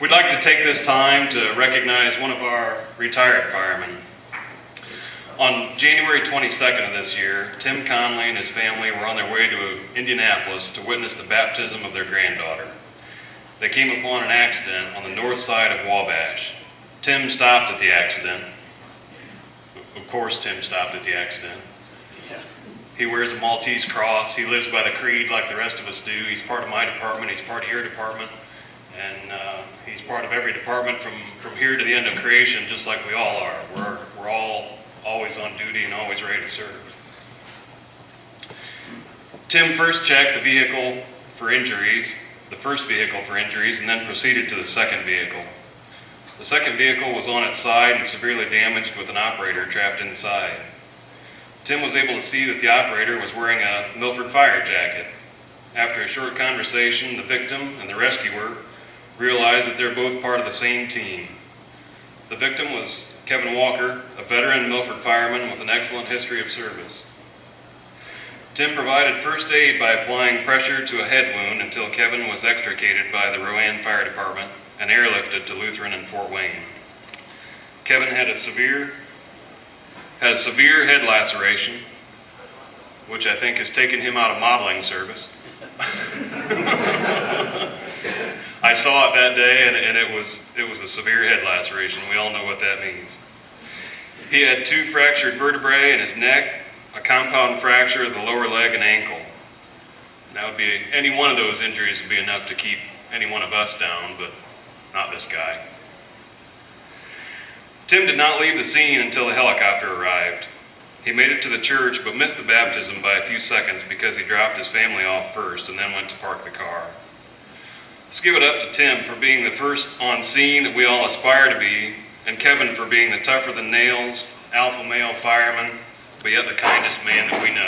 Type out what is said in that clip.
We'd like to take this time to recognize one of our retired firemen. On January 22nd of this year, Tim Conley and his family were on their way to Indianapolis to witness the baptism of their granddaughter. They came upon an accident on the north side of Wabash. Tim stopped at the accident. Of course, Tim stopped at the accident. He wears a Maltese cross. He lives by the creed like the rest of us do. He's part of my department. He's part of your department. And he's part of every department from here to the end of creation, just like we all are. We're all always on duty and always ready to serve. Tim first checked the vehicle for injuries, the first vehicle for injuries, and then proceeded to the second vehicle. The second vehicle was on its side and severely damaged with an operator trapped inside. Tim was able to see that the operator was wearing a Milford fire jacket. After a short conversation, the victim and the rescuer realized that they're both part of the same team. The victim was Kevin Walker, a veteran Milford fireman with an excellent history of service. Tim provided first aid by applying pressure to a head wound until Kevin was extricated by the Rowan Fire Department and airlifted to Lutheran in Fort Wayne. Kevin had a severe head laceration, which I think has taken him out of modeling service. I saw it that day, and it was a severe head laceration. We all know what that means. He had 2 fractured vertebrae in his neck, a compound fracture of the lower leg and ankle. That would be, any one of those injuries would be enough to keep any one of us down, but not this guy. Tim did not leave the scene until the helicopter arrived. He made it to the church, but missed the baptism by a few seconds because he dropped his family off first and then went to park the car. Let's give it up to Tim for being the first on scene that we all aspire to be, and Kevin for being the tougher than nails, alpha male fireman, but yet the kindest man that we know.